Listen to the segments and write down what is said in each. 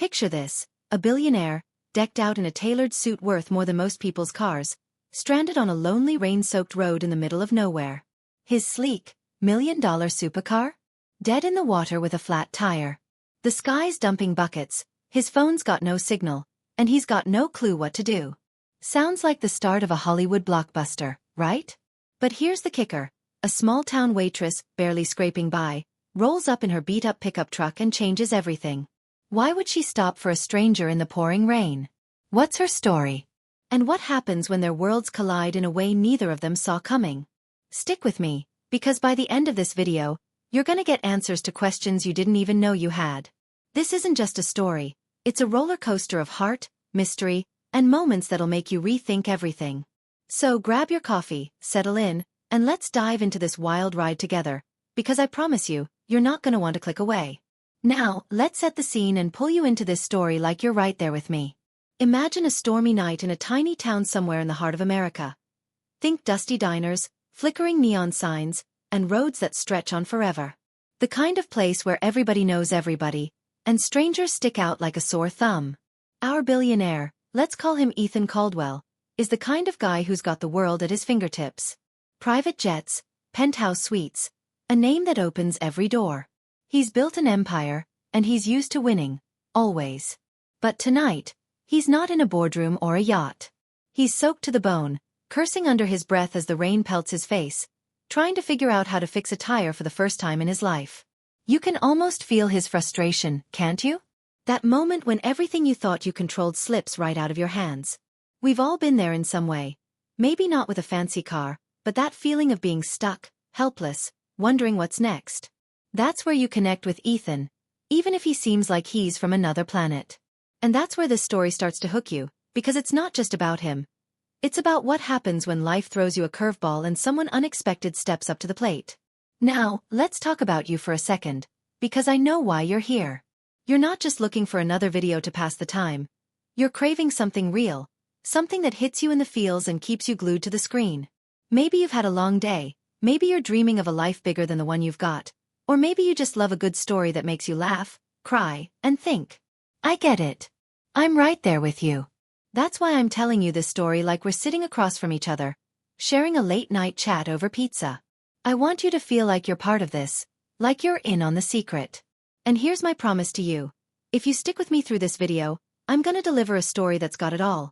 Picture this, a billionaire, decked out in a tailored suit worth more than most people's cars, stranded on a lonely rain-soaked road in the middle of nowhere. His sleek, million-dollar supercar? Dead in the water with a flat tire. The sky's dumping buckets, his phone's got no signal, and he's got no clue what to do. Sounds like the start of a Hollywood blockbuster, right? But here's the kicker. A small-town waitress, barely scraping by, rolls up in her beat-up pickup truck and changes everything. Why would she stop for a stranger in the pouring rain? What's her story? And what happens when their worlds collide in a way neither of them saw coming? Stick with me, because by the end of this video, you're gonna get answers to questions you didn't even know you had. This isn't just a story, it's a roller coaster of heart, mystery, and moments that'll make you rethink everything. So grab your coffee, settle in, and let's dive into this wild ride together, because I promise you, you're not gonna want to click away. Now, let's set the scene and pull you into this story like you're right there with me. Imagine a stormy night in a tiny town somewhere in the heart of America. Think dusty diners, flickering neon signs, and roads that stretch on forever. The kind of place where everybody knows everybody, and strangers stick out like a sore thumb. Our billionaire, let's call him Ethan Caldwell, is the kind of guy who's got the world at his fingertips. Private jets, penthouse suites, a name that opens every door. He's built an empire, and he's used to winning, always. But tonight, he's not in a boardroom or a yacht. He's soaked to the bone, cursing under his breath as the rain pelts his face, trying to figure out how to fix a tire for the first time in his life. You can almost feel his frustration, can't you? That moment when everything you thought you controlled slips right out of your hands. We've all been there in some way. Maybe not with a fancy car, but that feeling of being stuck, helpless, wondering what's next. That's where you connect with Ethan, even if he seems like he's from another planet. And that's where this story starts to hook you, because it's not just about him. It's about what happens when life throws you a curveball and someone unexpected steps up to the plate. Now, let's talk about you for a second, because I know why you're here. You're not just looking for another video to pass the time. You're craving something real, something that hits you in the feels and keeps you glued to the screen. Maybe you've had a long day, maybe you're dreaming of a life bigger than the one you've got, or maybe you just love a good story that makes you laugh, cry, and think. I get it. I'm right there with you. That's why I'm telling you this story like we're sitting across from each other, sharing a late-night chat over pizza. I want you to feel like you're part of this, like you're in on the secret. And here's my promise to you. If you stick with me through this video, I'm gonna deliver a story that's got it all.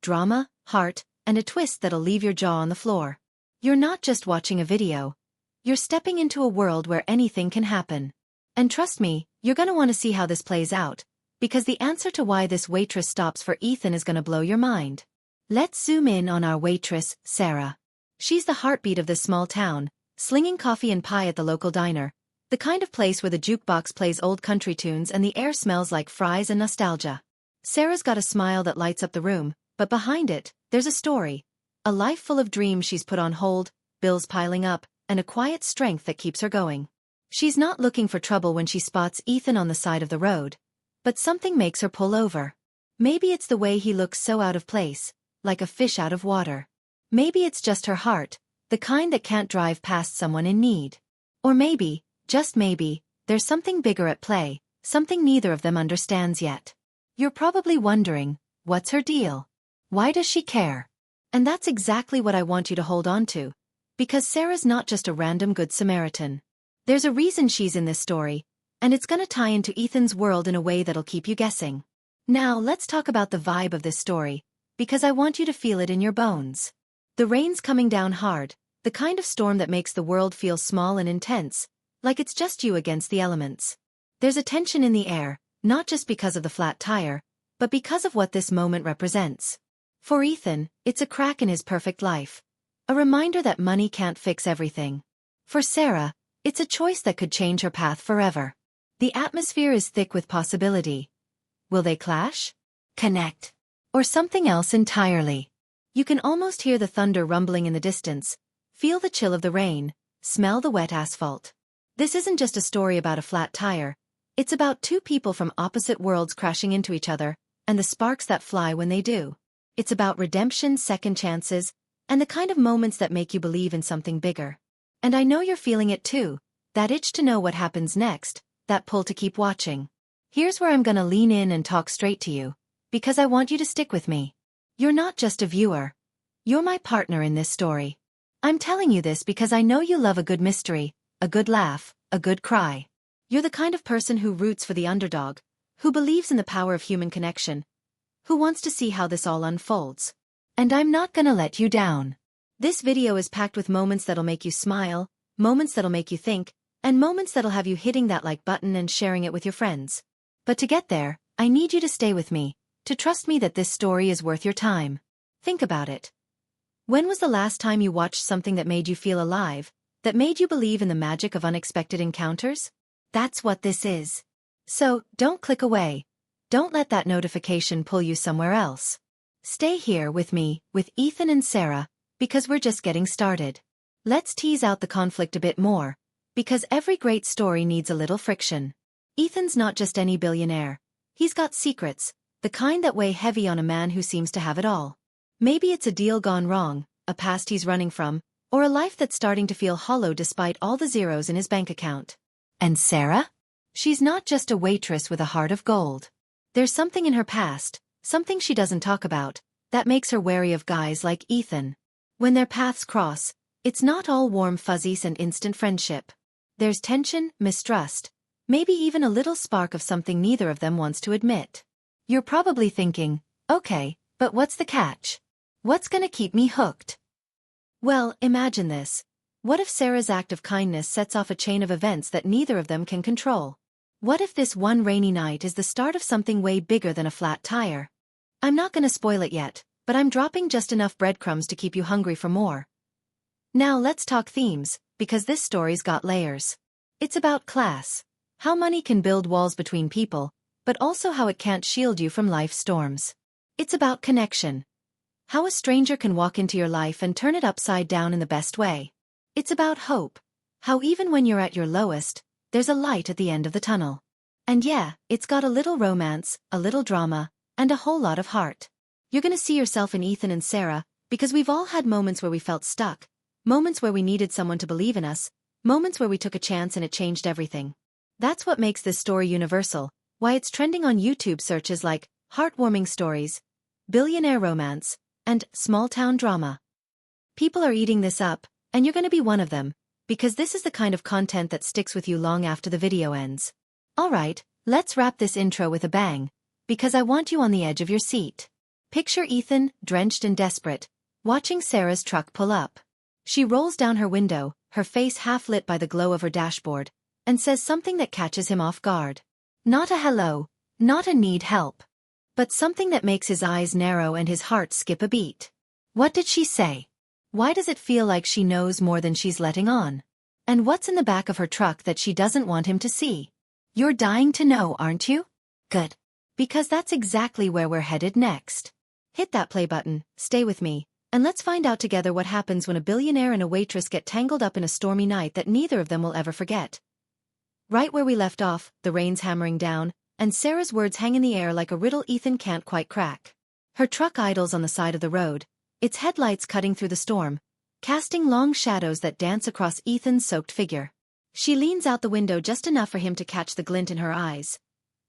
Drama, heart, and a twist that'll leave your jaw on the floor. You're not just watching a video. You're stepping into a world where anything can happen. And trust me, you're gonna want to see how this plays out, because the answer to why this waitress stops for Ethan is gonna blow your mind. Let's zoom in on our waitress, Sarah. She's the heartbeat of this small town, slinging coffee and pie at the local diner, the kind of place where the jukebox plays old country tunes and the air smells like fries and nostalgia. Sarah's got a smile that lights up the room, but behind it, there's a story. A life full of dreams she's put on hold, bills piling up, and a quiet strength that keeps her going. She's not looking for trouble when she spots Ethan on the side of the road, but something makes her pull over. Maybe it's the way he looks so out of place, like a fish out of water. Maybe it's just her heart, the kind that can't drive past someone in need. Or maybe, just maybe, there's something bigger at play, something neither of them understands yet. You're probably wondering, what's her deal? Why does she care? And that's exactly what I want you to hold on to, because Sarah's not just a random good Samaritan. There's a reason she's in this story, and it's gonna tie into Ethan's world in a way that'll keep you guessing. Now let's talk about the vibe of this story, because I want you to feel it in your bones. The rain's coming down hard, the kind of storm that makes the world feel small and intense, like it's just you against the elements. There's a tension in the air, not just because of the flat tire, but because of what this moment represents. For Ethan, it's a crack in his perfect life. A reminder that money can't fix everything. For Sarah, it's a choice that could change her path forever. The atmosphere is thick with possibility. Will they clash? Connect? Or something else entirely? You can almost hear the thunder rumbling in the distance, feel the chill of the rain, smell the wet asphalt. This isn't just a story about a flat tire. It's about two people from opposite worlds crashing into each other, and the sparks that fly when they do. It's about redemption, second chances, and the kind of moments that make you believe in something bigger. And I know you're feeling it too, that itch to know what happens next, that pull to keep watching. Here's where I'm gonna lean in and talk straight to you, because I want you to stick with me. You're not just a viewer. You're my partner in this story. I'm telling you this because I know you love a good mystery, a good laugh, a good cry. You're the kind of person who roots for the underdog, who believes in the power of human connection, who wants to see how this all unfolds. And I'm not gonna let you down. This video is packed with moments that'll make you smile, moments that'll make you think, and moments that'll have you hitting that like button and sharing it with your friends. But to get there, I need you to stay with me, to trust me that this story is worth your time. Think about it. When was the last time you watched something that made you feel alive, that made you believe in the magic of unexpected encounters? That's what this is. So, don't click away. Don't let that notification pull you somewhere else. Stay here with me, with Ethan and Sarah, because we're just getting started. Let's tease out the conflict a bit more, because every great story needs a little friction. Ethan's not just any billionaire. He's got secrets, the kind that weigh heavy on a man who seems to have it all. Maybe it's a deal gone wrong, a past he's running from, or a life that's starting to feel hollow despite all the zeros in his bank account. And Sarah? She's not just a waitress with a heart of gold. There's something in her past, something she doesn't talk about, that makes her wary of guys like Ethan. When their paths cross, it's not all warm fuzzies and instant friendship. There's tension, mistrust, maybe even a little spark of something neither of them wants to admit. You're probably thinking, okay, but what's the catch? What's gonna keep me hooked? Well, imagine this. What if Sarah's act of kindness sets off a chain of events that neither of them can control? What if this one rainy night is the start of something way bigger than a flat tire? I'm not gonna spoil it yet, but I'm dropping just enough breadcrumbs to keep you hungry for more. Now let's talk themes, because this story's got layers. It's about class, how money can build walls between people, but also how it can't shield you from life's storms. It's about connection, how a stranger can walk into your life and turn it upside down in the best way. It's about hope, how even when you're at your lowest, there's a light at the end of the tunnel. And yeah, it's got a little romance, a little drama, and a whole lot of heart. You're gonna see yourself in Ethan and Sarah, because we've all had moments where we felt stuck, moments where we needed someone to believe in us, moments where we took a chance and it changed everything. That's what makes this story universal, why it's trending on YouTube searches like heartwarming stories, billionaire romance, and small-town drama. People are eating this up, and you're gonna be one of them, because this is the kind of content that sticks with you long after the video ends. Alright, let's wrap this intro with a bang, because I want you on the edge of your seat. Picture Ethan, drenched and desperate, watching Sarah's truck pull up. She rolls down her window, her face half lit by the glow of her dashboard, and says something that catches him off guard. Not a hello, not a need help, but something that makes his eyes narrow and his heart skip a beat. What did she say? Why does it feel like she knows more than she's letting on? And what's in the back of her truck that she doesn't want him to see? You're dying to know, aren't you? Good. Because that's exactly where we're headed next. Hit that play button, stay with me, and let's find out together what happens when a billionaire and a waitress get tangled up in a stormy night that neither of them will ever forget. Right where we left off, the rain's hammering down, and Sarah's words hang in the air like a riddle Ethan can't quite crack. Her truck idles on the side of the road, its headlights cutting through the storm, casting long shadows that dance across Ethan's soaked figure. She leans out the window just enough for him to catch the glint in her eyes.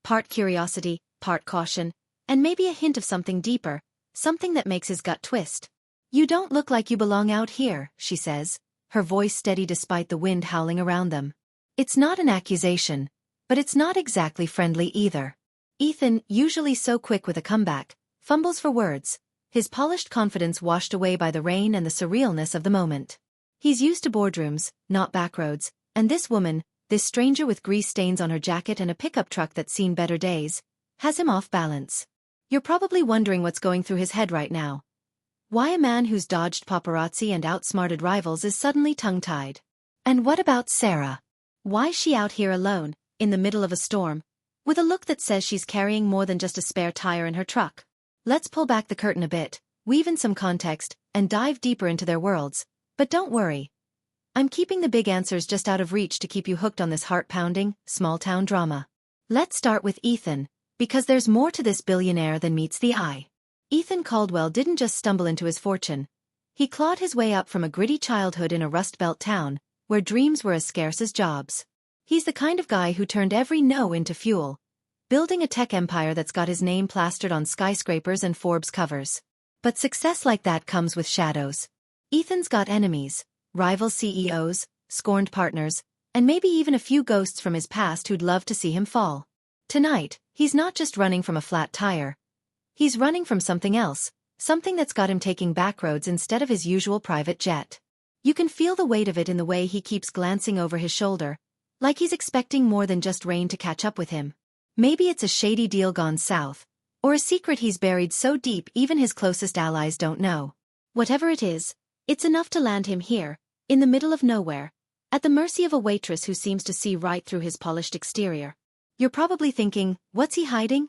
Part curiosity, part caution, and maybe a hint of something deeper, something that makes his gut twist. You don't look like you belong out here, she says, her voice steady despite the wind howling around them. It's not an accusation, but it's not exactly friendly either. Ethan, usually so quick with a comeback, fumbles for words, his polished confidence washed away by the rain and the surrealness of the moment. He's used to boardrooms, not backroads, and this woman, this stranger with grease stains on her jacket and a pickup truck that's seen better days, has him off balance. You're probably wondering what's going through his head right now. Why a man who's dodged paparazzi and outsmarted rivals is suddenly tongue-tied. And what about Sarah? Why's she out here alone, in the middle of a storm, with a look that says she's carrying more than just a spare tire in her truck? Let's pull back the curtain a bit, weave in some context, and dive deeper into their worlds. But don't worry. I'm keeping the big answers just out of reach to keep you hooked on this heart-pounding, small-town drama. Let's start with Ethan, because there's more to this billionaire than meets the eye. Ethan Caldwell didn't just stumble into his fortune. He clawed his way up from a gritty childhood in a Rust Belt town, where dreams were as scarce as jobs. He's the kind of guy who turned every no into fuel, building a tech empire that's got his name plastered on skyscrapers and Forbes covers. But success like that comes with shadows. Ethan's got enemies, rival CEOs, scorned partners, and maybe even a few ghosts from his past who'd love to see him fall. Tonight, he's not just running from a flat tire. He's running from something else, something that's got him taking backroads instead of his usual private jet. You can feel the weight of it in the way he keeps glancing over his shoulder, like he's expecting more than just rain to catch up with him. Maybe it's a shady deal gone south, or a secret he's buried so deep even his closest allies don't know. Whatever it is, it's enough to land him here, in the middle of nowhere, at the mercy of a waitress who seems to see right through his polished exterior. You're probably thinking, what's he hiding?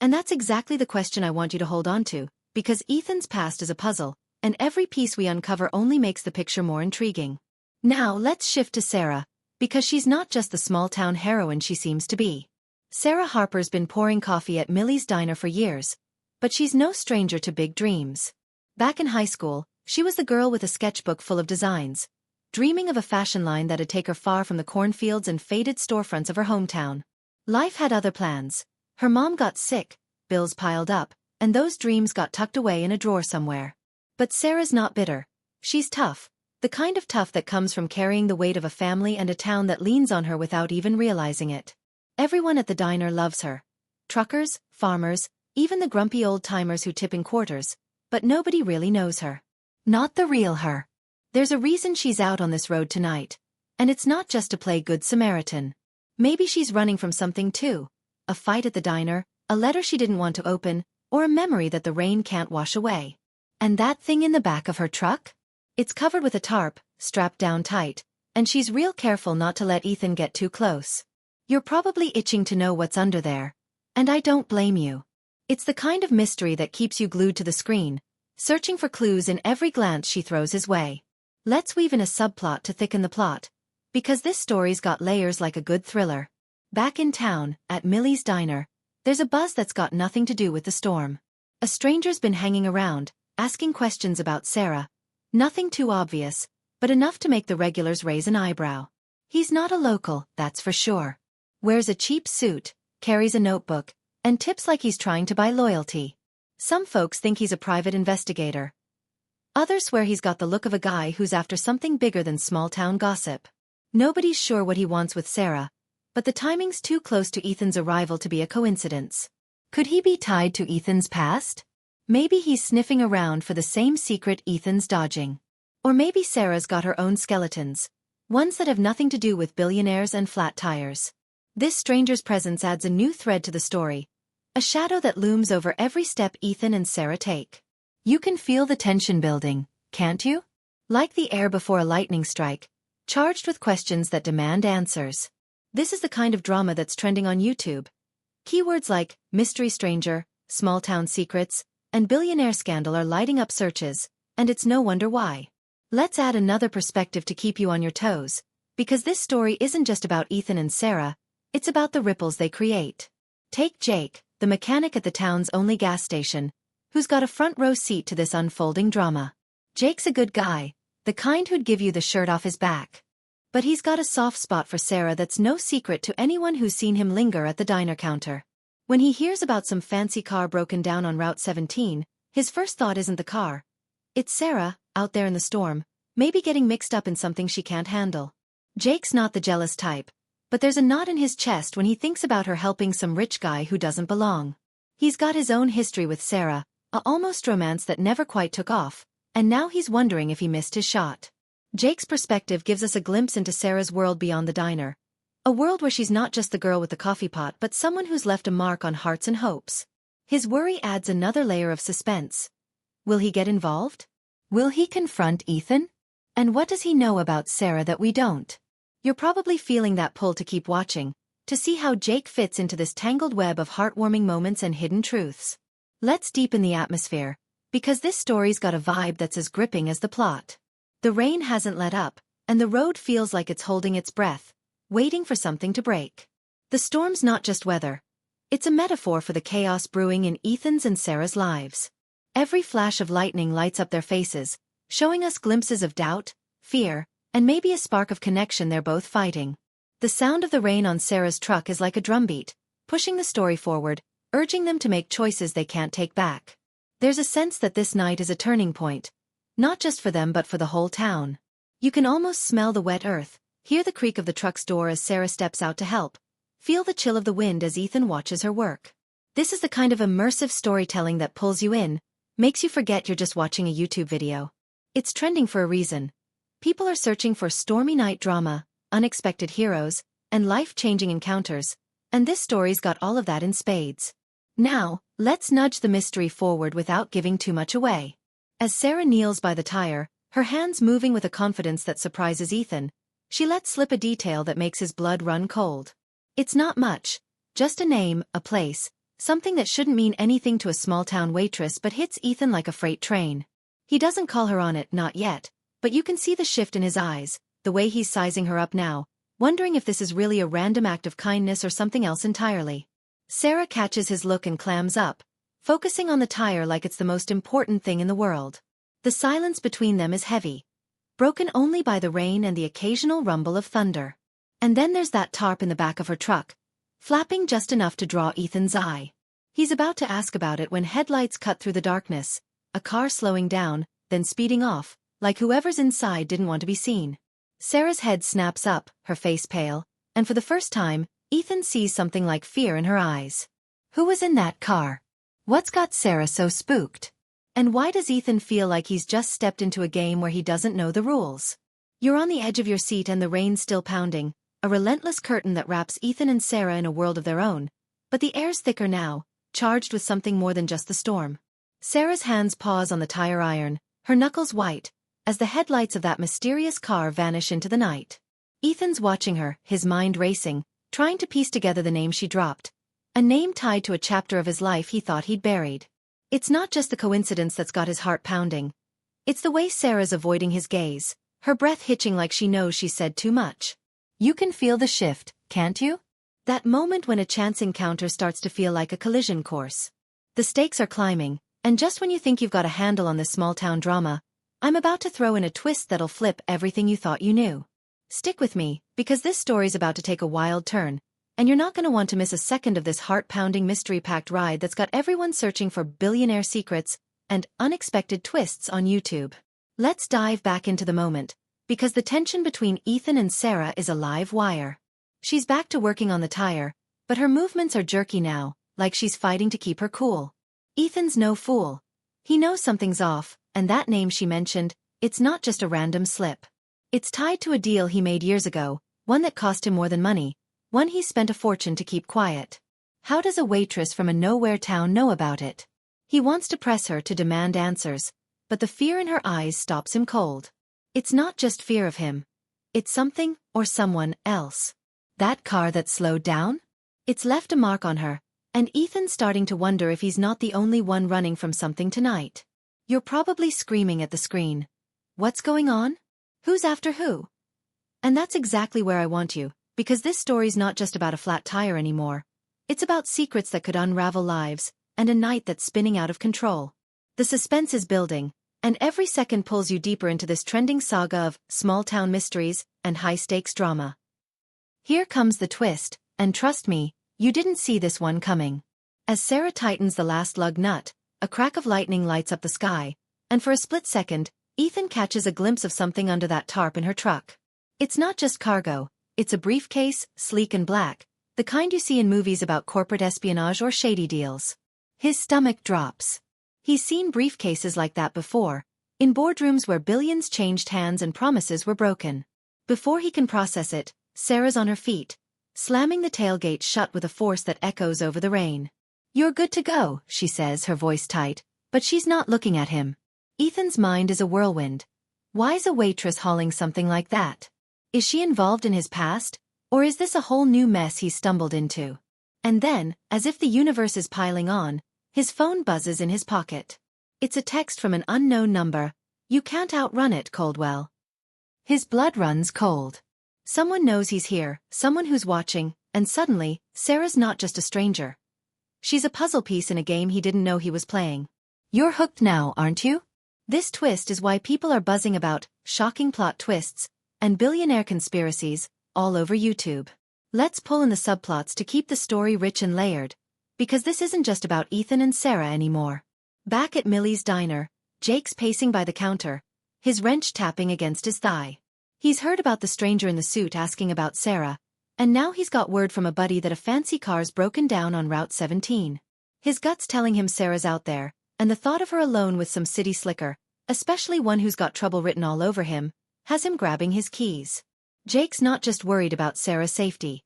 And that's exactly the question I want you to hold on to, because Ethan's past is a puzzle, and every piece we uncover only makes the picture more intriguing. Now let's shift to Sarah, because she's not just the small-town heroine she seems to be. Sarah Harper's been pouring coffee at Millie's diner for years, but she's no stranger to big dreams. Back in high school, she was the girl with a sketchbook full of designs, dreaming of a fashion line that'd take her far from the cornfields and faded storefronts of her hometown. Life had other plans. Her mom got sick, bills piled up, and those dreams got tucked away in a drawer somewhere. But Sarah's not bitter. She's tough, the kind of tough that comes from carrying the weight of a family and a town that leans on her without even realizing it. Everyone at the diner loves her. Truckers, farmers, even the grumpy old-timers who tip in quarters, but nobody really knows her. Not the real her. There's a reason she's out on this road tonight, and it's not just to play Good Samaritan. Maybe she's running from something too. A fight at the diner, a letter she didn't want to open, or a memory that the rain can't wash away. And that thing in the back of her truck? It's covered with a tarp, strapped down tight, and she's real careful not to let Ethan get too close. You're probably itching to know what's under there. And I don't blame you. It's the kind of mystery that keeps you glued to the screen, searching for clues in every glance she throws his way. Let's weave in a subplot to thicken the plot, because this story's got layers like a good thriller. Back in town, at Millie's diner, there's a buzz that's got nothing to do with the storm. A stranger's been hanging around, asking questions about Sarah. Nothing too obvious, but enough to make the regulars raise an eyebrow. He's not a local, that's for sure. Wears a cheap suit, carries a notebook, and tips like he's trying to buy loyalty. Some folks think he's a private investigator. Others swear he's got the look of a guy who's after something bigger than small-town gossip. Nobody's sure what he wants with Sarah, but the timing's too close to Ethan's arrival to be a coincidence. Could he be tied to Ethan's past? Maybe he's sniffing around for the same secret Ethan's dodging. Or maybe Sarah's got her own skeletons, ones that have nothing to do with billionaires and flat tires. This stranger's presence adds a new thread to the story, a shadow that looms over every step Ethan and Sarah take. You can feel the tension building, can't you? Like the air before a lightning strike, charged with questions that demand answers. This is the kind of drama that's trending on YouTube. Keywords like mystery stranger, small-town secrets, and billionaire scandal are lighting up searches, and it's no wonder why. Let's add another perspective to keep you on your toes, because this story isn't just about Ethan and Sarah, it's about the ripples they create. Take Jake, the mechanic at the town's only gas station, who's got a front-row seat to this unfolding drama. Jake's a good guy, the kind who'd give you the shirt off his back. But he's got a soft spot for Sarah that's no secret to anyone who's seen him linger at the diner counter. When he hears about some fancy car broken down on Route 17, his first thought isn't the car. It's Sarah, out there in the storm, maybe getting mixed up in something she can't handle. Jake's not the jealous type, but there's a knot in his chest when he thinks about her helping some rich guy who doesn't belong. He's got his own history with Sarah, a almost romance that never quite took off, and now he's wondering if he missed his shot. Jake's perspective gives us a glimpse into Sarah's world beyond the diner. A world where she's not just the girl with the coffee pot but someone who's left a mark on hearts and hopes. His worry adds another layer of suspense. Will he get involved? Will he confront Ethan? And what does he know about Sarah that we don't? You're probably feeling that pull to keep watching, to see how Jake fits into this tangled web of heartwarming moments and hidden truths. Let's deepen the atmosphere, because this story's got a vibe that's as gripping as the plot. The rain hasn't let up, and the road feels like it's holding its breath, waiting for something to break. The storm's not just weather. It's a metaphor for the chaos brewing in Ethan's and Sarah's lives. Every flash of lightning lights up their faces, showing us glimpses of doubt, fear, and maybe a spark of connection they're both fighting. The sound of the rain on Sarah's truck is like a drumbeat, pushing the story forward, urging them to make choices they can't take back. There's a sense that this night is a turning point, not just for them but for the whole town. You can almost smell the wet earth, hear the creak of the truck's door as Sarah steps out to help, feel the chill of the wind as Ethan watches her work. This is the kind of immersive storytelling that pulls you in, makes you forget you're just watching a YouTube video. It's trending for a reason. People are searching for stormy night drama, unexpected heroes, and life-changing encounters, and this story's got all of that in spades. Now, let's nudge the mystery forward without giving too much away. As Sarah kneels by the tire, her hands moving with a confidence that surprises Ethan, she lets slip a detail that makes his blood run cold. It's not much, just a name, a place, something that shouldn't mean anything to a small-town waitress but hits Ethan like a freight train. He doesn't call her on it, not yet, but you can see the shift in his eyes, the way he's sizing her up now, wondering if this is really a random act of kindness or something else entirely. Sarah catches his look and clams up, focusing on the tire like it's the most important thing in the world. The silence between them is heavy, broken only by the rain and the occasional rumble of thunder. And then there's that tarp in the back of her truck, flapping just enough to draw Ethan's eye. He's about to ask about it when headlights cut through the darkness, a car slowing down, then speeding off, like whoever's inside didn't want to be seen. Sarah's head snaps up, her face pale, and for the first time, Ethan sees something like fear in her eyes. Who was in that car? What's got Sarah so spooked? And why does Ethan feel like he's just stepped into a game where he doesn't know the rules? You're on the edge of your seat and the rain's still pounding, a relentless curtain that wraps Ethan and Sarah in a world of their own, but the air's thicker now, charged with something more than just the storm. Sarah's hands pause on the tire iron, her knuckles white, as the headlights of that mysterious car vanish into the night. Ethan's watching her, his mind racing, trying to piece together the name she dropped, a name tied to a chapter of his life he thought he'd buried. It's not just the coincidence that's got his heart pounding. It's the way Sarah's avoiding his gaze, her breath hitching like she knows she said too much. You can feel the shift, can't you? That moment when a chance encounter starts to feel like a collision course. The stakes are climbing, and just when you think you've got a handle on this small-town drama, I'm about to throw in a twist that'll flip everything you thought you knew. Stick with me, because this story's about to take a wild turn, and you're not going to want to miss a second of this heart-pounding mystery-packed ride that's got everyone searching for billionaire secrets and unexpected twists on YouTube. Let's dive back into the moment, because the tension between Ethan and Sarah is a live wire. She's back to working on the tire, but her movements are jerky now, like she's fighting to keep her cool. Ethan's no fool. He knows something's off, and that name she mentioned, it's not just a random slip. It's tied to a deal he made years ago, one that cost him more than money, one he spent a fortune to keep quiet. How does a waitress from a nowhere town know about it? He wants to press her to demand answers, but the fear in her eyes stops him cold. It's not just fear of him. It's something, or someone, else. That car that slowed down? It's left a mark on her, and Ethan's starting to wonder if he's not the only one running from something tonight. You're probably screaming at the screen. What's going on? Who's after who? And that's exactly where I want you, because this story's not just about a flat tire anymore. It's about secrets that could unravel lives, and a night that's spinning out of control. The suspense is building, and every second pulls you deeper into this trending saga of small-town mysteries and high-stakes drama. Here comes the twist, and trust me, you didn't see this one coming. As Sarah tightens the last lug nut, a crack of lightning lights up the sky, and for a split second, Ethan catches a glimpse of something under that tarp in her truck. It's not just cargo, it's a briefcase, sleek and black, the kind you see in movies about corporate espionage or shady deals. His stomach drops. He's seen briefcases like that before, in boardrooms where billions changed hands and promises were broken. Before he can process it, Sarah's on her feet, slamming the tailgate shut with a force that echoes over the rain. "You're good to go," she says, her voice tight, but she's not looking at him. Ethan's mind is a whirlwind. Why's a waitress hauling something like that? Is she involved in his past, or is this a whole new mess he's stumbled into? And then, as if the universe is piling on, his phone buzzes in his pocket. It's a text from an unknown number. "You can't outrun it, Coldwell." His blood runs cold. Someone knows he's here, someone who's watching, and suddenly, Sarah's not just a stranger. She's a puzzle piece in a game he didn't know he was playing. You're hooked now, aren't you? This twist is why people are buzzing about shocking plot twists and billionaire conspiracies all over YouTube. Let's pull in the subplots to keep the story rich and layered, because this isn't just about Ethan and Sarah anymore. Back at Millie's diner, Jake's pacing by the counter, his wrench tapping against his thigh. He's heard about the stranger in the suit asking about Sarah, and now he's got word from a buddy that a fancy car's broken down on Route 17. His gut's telling him Sarah's out there, and the thought of her alone with some city slicker, especially one who's got trouble written all over him, has him grabbing his keys. Jake's not just worried about Sarah's safety.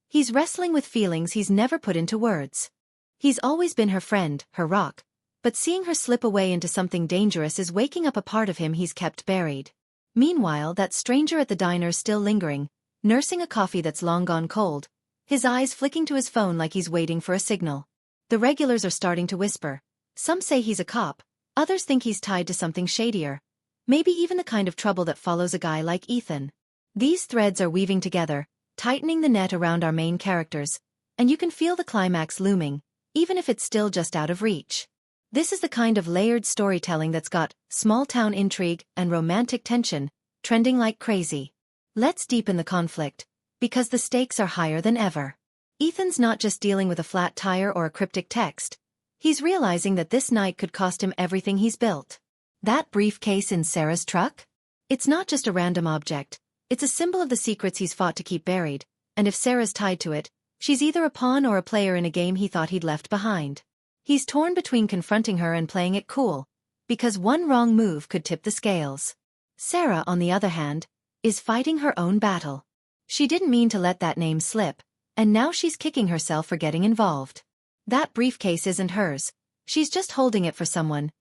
He's wrestling with feelings he's never put into words. He's always been her friend, her rock, but seeing her slip away into something dangerous is waking up a part of him he's kept buried. Meanwhile, that stranger at the diner's still lingering, nursing a coffee that's long gone cold, his eyes flicking to his phone like he's waiting for a signal. The regulars are starting to whisper. Some say he's a cop, others think he's tied to something shadier, maybe even the kind of trouble that follows a guy like Ethan. These threads are weaving together, tightening the net around our main characters, and you can feel the climax looming, even if it's still just out of reach. This is the kind of layered storytelling that's got small-town intrigue and romantic tension, trending like crazy. Let's deepen the conflict, because the stakes are higher than ever. Ethan's not just dealing with a flat tire or a cryptic text. He's realizing that this night could cost him everything he's built. That briefcase in Sarah's truck? It's not just a random object. It's a symbol of the secrets he's fought to keep buried, and if Sarah's tied to it, she's either a pawn or a player in a game he thought he'd left behind. He's torn between confronting her and playing it cool, because one wrong move could tip the scales. Sarah, on the other hand, is fighting her own battle. She didn't mean to let that name slip, and now she's kicking herself for getting involved. That briefcase isn't hers. She's just holding it for someone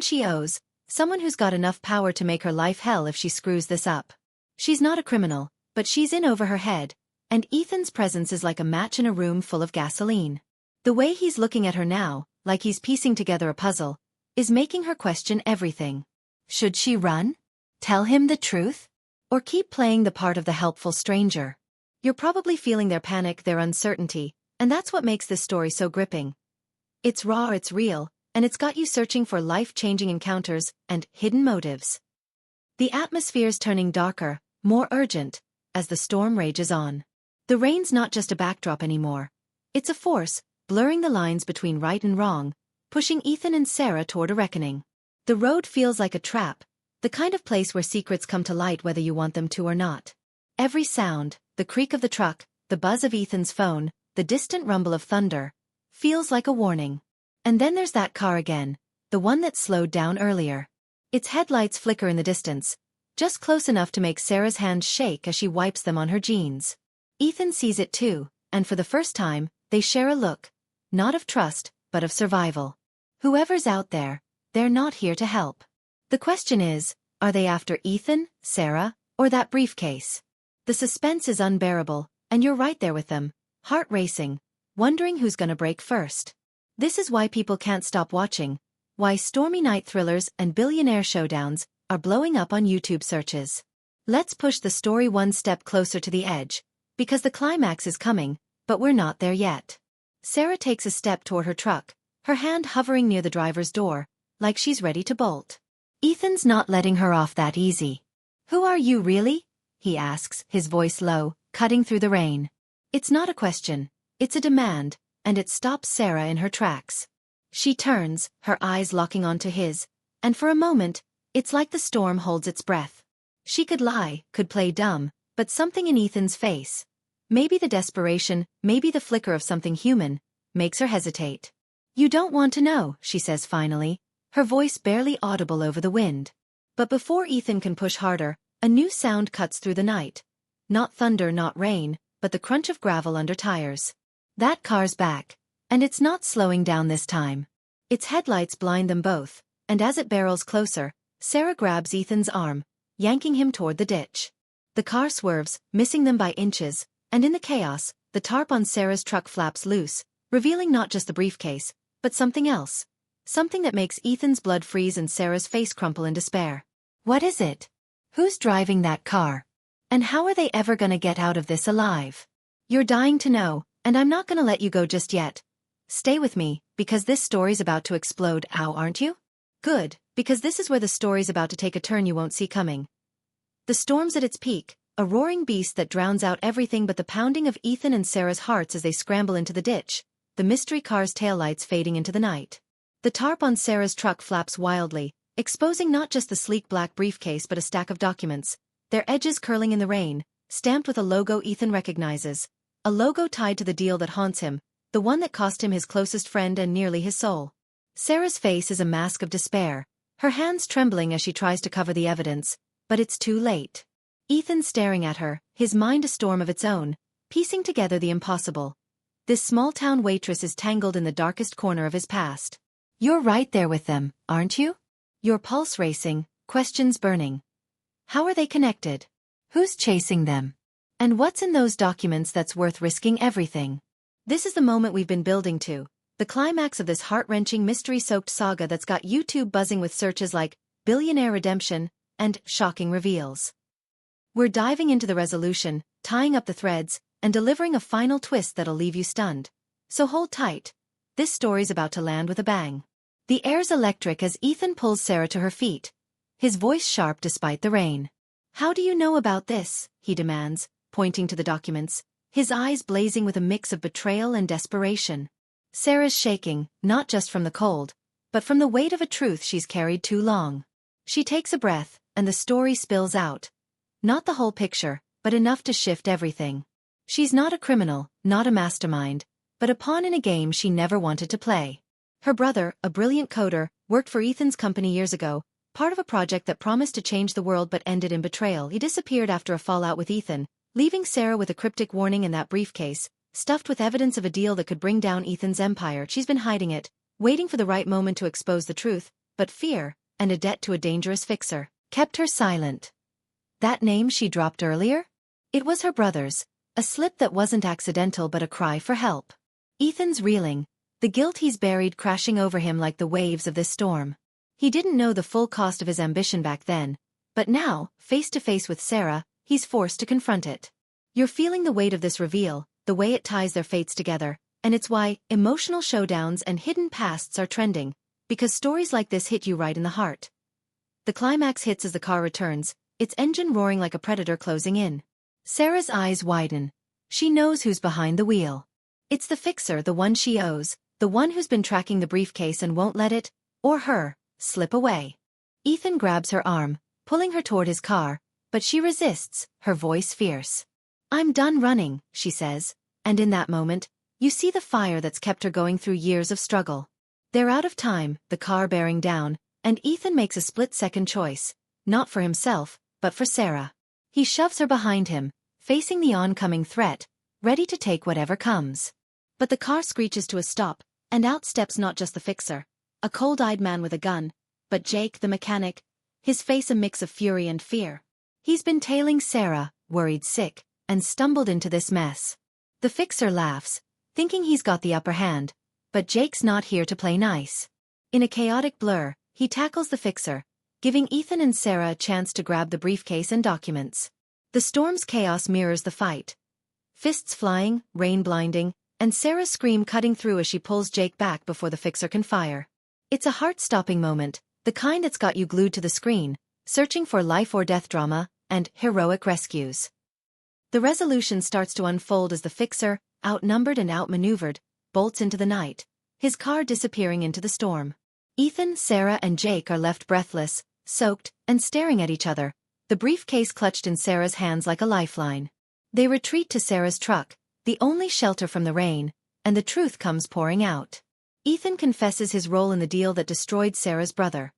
she owes, someone who's got enough power to make her life hell if she screws this up. She's not a criminal, but she's in over her head, and Ethan's presence is like a match in a room full of gasoline. The way he's looking at her now, like he's piecing together a puzzle, is making her question everything. Should she run? Tell him the truth? Or keep playing the part of the helpful stranger? You're probably feeling their panic, their uncertainty, and that's what makes this story so gripping. It's raw, it's real, and it's got you searching for life-changing encounters and hidden motives. The atmosphere's turning darker, more urgent, as the storm rages on. The rain's not just a backdrop anymore. It's a force, blurring the lines between right and wrong, pushing Ethan and Sarah toward a reckoning. The road feels like a trap, the kind of place where secrets come to light whether you want them to or not. Every sound, the creak of the truck, the buzz of Ethan's phone, the distant rumble of thunder, feels like a warning. And then there's that car again, the one that slowed down earlier. Its headlights flicker in the distance, just close enough to make Sarah's hands shake as she wipes them on her jeans. Ethan sees it too, and for the first time, they share a look, not of trust, but of survival. Whoever's out there, they're not here to help. The question is, are they after Ethan, Sarah, or that briefcase? The suspense is unbearable, and you're right there with them, heart racing, wondering who's gonna break first. This is why people can't stop watching, why stormy night thrillers and billionaire showdowns are blowing up on YouTube searches. Let's push the story one step closer to the edge, because the climax is coming, but we're not there yet. Sarah takes a step toward her truck, her hand hovering near the driver's door, like she's ready to bolt. Ethan's not letting her off that easy. "Who are you really?" he asks, his voice low, cutting through the rain. It's not a question, it's a demand, and it stops Sarah in her tracks. She turns, her eyes locking onto his, and for a moment, it's like the storm holds its breath. She could lie, could play dumb, but something in Ethan's face, maybe the desperation, maybe the flicker of something human, makes her hesitate. "You don't want to know," she says finally, her voice barely audible over the wind. But before Ethan can push harder, a new sound cuts through the night. Not thunder, not rain, but the crunch of gravel under tires. That car's back, and it's not slowing down this time. Its headlights blind them both, and as it barrels closer, Sarah grabs Ethan's arm, yanking him toward the ditch. The car swerves, missing them by inches, and in the chaos, the tarp on Sarah's truck flaps loose, revealing not just the briefcase, but something else. Something that makes Ethan's blood freeze and Sarah's face crumple in despair. What is it? Who's driving that car? And how are they ever gonna get out of this alive? You're dying to know, and I'm not gonna let you go just yet. Stay with me, because this story's about to explode. Ow, aren't you? Good, because this is where the story's about to take a turn you won't see coming. The storm's at its peak, a roaring beast that drowns out everything but the pounding of Ethan and Sarah's hearts as they scramble into the ditch, the mystery car's taillights fading into the night. The tarp on Sarah's truck flaps wildly, exposing not just the sleek black briefcase but a stack of documents, their edges curling in the rain, stamped with a logo Ethan recognizes. A logo tied to the deal that haunts him, the one that cost him his closest friend and nearly his soul. Sarah's face is a mask of despair, her hands trembling as she tries to cover the evidence, but it's too late. Ethan's staring at her, his mind a storm of its own, piecing together the impossible. This small-town waitress is tangled in the darkest corner of his past. You're right there with them, aren't you? Your pulse racing, questions burning. How are they connected? Who's chasing them? And what's in those documents that's worth risking everything? This is the moment we've been building to, the climax of this heart-wrenching mystery-soaked saga that's got YouTube buzzing with searches like billionaire redemption and shocking reveals. We're diving into the resolution, tying up the threads, and delivering a final twist that'll leave you stunned. So hold tight. This story's about to land with a bang. The air's electric as Ethan pulls Sarah to her feet, his voice sharp despite the rain. How do you know about this? He demands, pointing to the documents, his eyes blazing with a mix of betrayal and desperation. Sarah's shaking, not just from the cold, but from the weight of a truth she's carried too long. She takes a breath, and the story spills out. Not the whole picture, but enough to shift everything. She's not a criminal, not a mastermind, but a pawn in a game she never wanted to play. Her brother, a brilliant coder, worked for Ethan's company years ago, part of a project that promised to change the world but ended in betrayal. He disappeared after a fallout with Ethan, leaving Sarah with a cryptic warning in that briefcase, stuffed with evidence of a deal that could bring down Ethan's empire. She's been hiding it, waiting for the right moment to expose the truth, but fear, and a debt to a dangerous fixer, kept her silent. That name she dropped earlier? It was her brother's, a slip that wasn't accidental but a cry for help. Ethan's reeling, the guilt he's buried crashing over him like the waves of this storm. He didn't know the full cost of his ambition back then, but now, face to face with Sarah, he's forced to confront it. You're feeling the weight of this reveal, the way it ties their fates together, and it's why emotional showdowns and hidden pasts are trending, because stories like this hit you right in the heart. The climax hits as the car returns, its engine roaring like a predator closing in. Sarah's eyes widen. She knows who's behind the wheel. It's the fixer, the one she owes, the one who's been tracking the briefcase and won't let it, or her, slip away. Ethan grabs her arm, pulling her toward his car, but she resists, her voice fierce. I'm done running, she says, and in that moment, you see the fire that's kept her going through years of struggle. They're out of time, the car bearing down, and Ethan makes a split-second choice, not for himself, but for Sarah. He shoves her behind him, facing the oncoming threat, ready to take whatever comes. But the car screeches to a stop, and out steps not just the fixer, a cold-eyed man with a gun, but Jake the mechanic, his face a mix of fury and fear. He's been tailing Sarah, worried sick, and stumbled into this mess. The fixer laughs, thinking he's got the upper hand, but Jake's not here to play nice. In a chaotic blur, he tackles the fixer, giving Ethan and Sarah a chance to grab the briefcase and documents. The storm's chaos mirrors the fight. Fists flying, rain blinding, and Sarah's scream cutting through as she pulls Jake back before the fixer can fire. It's a heart-stopping moment, the kind that's got you glued to the screen, searching for life-or-death drama, and heroic rescues. The resolution starts to unfold as the fixer, outnumbered and outmaneuvered, bolts into the night, his car disappearing into the storm. Ethan, Sarah, and Jake are left breathless, soaked, and staring at each other, the briefcase clutched in Sarah's hands like a lifeline. They retreat to Sarah's truck, the only shelter from the rain, and the truth comes pouring out. Ethan confesses his role in the deal that destroyed Sarah's brother.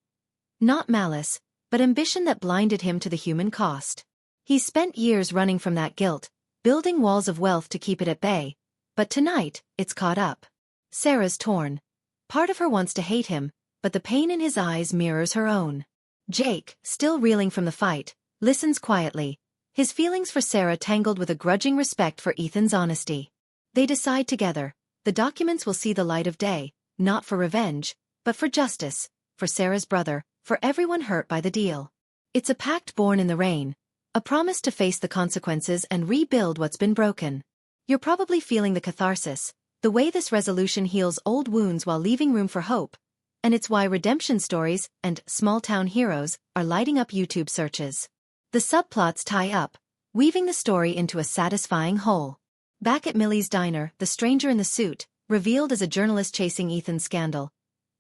Not malice, but ambition that blinded him to the human cost. He's spent years running from that guilt, building walls of wealth to keep it at bay, but tonight, it's caught up. Sarah's torn. Part of her wants to hate him, but the pain in his eyes mirrors her own. Jake, still reeling from the fight, listens quietly, his feelings for Sarah tangled with a grudging respect for Ethan's honesty. They decide together, the documents will see the light of day, not for revenge, but for justice, for Sarah's brother, for everyone hurt by the deal. It's a pact born in the rain, a promise to face the consequences and rebuild what's been broken. You're probably feeling the catharsis, the way this resolution heals old wounds while leaving room for hope, and it's why redemption stories and small-town heroes are lighting up YouTube searches. The subplots tie up, weaving the story into a satisfying whole. Back at Millie's diner, the stranger in the suit, revealed as a journalist chasing Ethan's scandal,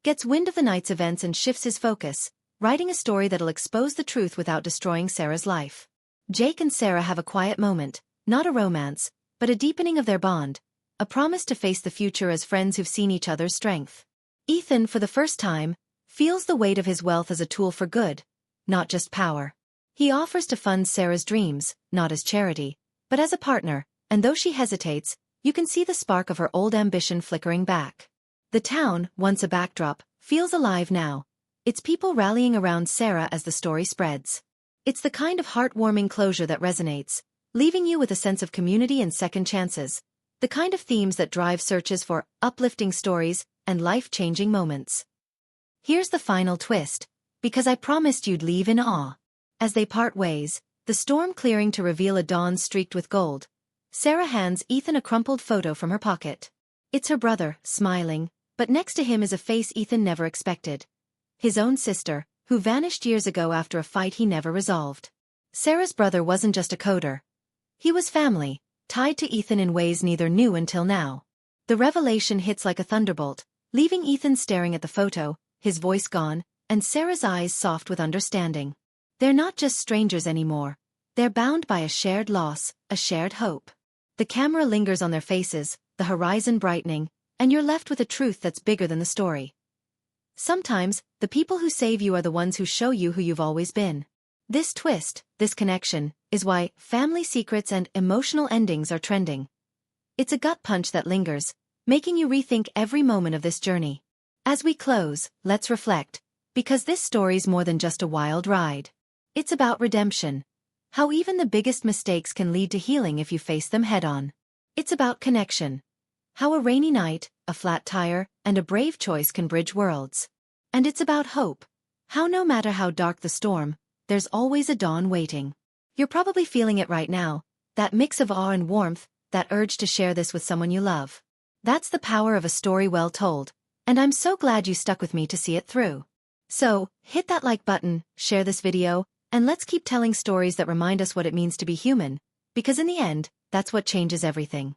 gets wind of the night's events and shifts his focus, writing a story that'll expose the truth without destroying Sarah's life. Jake and Sarah have a quiet moment, not a romance, but a deepening of their bond, a promise to face the future as friends who've seen each other's strength. Ethan, for the first time, feels the weight of his wealth as a tool for good, not just power. He offers to fund Sarah's dreams, not as charity, but as a partner, and though she hesitates, you can see the spark of her old ambition flickering back. The town, once a backdrop, feels alive now, its people rallying around Sarah as the story spreads. It's the kind of heartwarming closure that resonates, leaving you with a sense of community and second chances, the kind of themes that drive searches for uplifting stories and life-changing moments. Here's the final twist, because I promised you'd leave in awe. As they part ways, the storm clearing to reveal a dawn streaked with gold, Sarah hands Ethan a crumpled photo from her pocket. It's her brother, smiling, but next to him is a face Ethan never expected. His own sister, who vanished years ago after a fight he never resolved. Sarah's brother wasn't just a coder. He was family, tied to Ethan in ways neither knew until now. The revelation hits like a thunderbolt, leaving Ethan staring at the photo, his voice gone, and Sarah's eyes soft with understanding. They're not just strangers anymore. They're bound by a shared loss, a shared hope. The camera lingers on their faces, the horizon brightening, and you're left with a truth that's bigger than the story. Sometimes, the people who save you are the ones who show you who you've always been. This twist, this connection, is why family secrets and emotional endings are trending. It's a gut punch that lingers, making you rethink every moment of this journey. As we close, let's reflect, because this story's more than just a wild ride. It's about redemption. How even the biggest mistakes can lead to healing if you face them head-on. It's about connection. How a rainy night, a flat tire, and a brave choice can bridge worlds. And it's about hope. How no matter how dark the storm, there's always a dawn waiting. You're probably feeling it right now, that mix of awe and warmth, that urge to share this with someone you love. That's the power of a story well told, and I'm so glad you stuck with me to see it through. So, hit that like button, share this video, and let's keep telling stories that remind us what it means to be human, because in the end, that's what changes everything.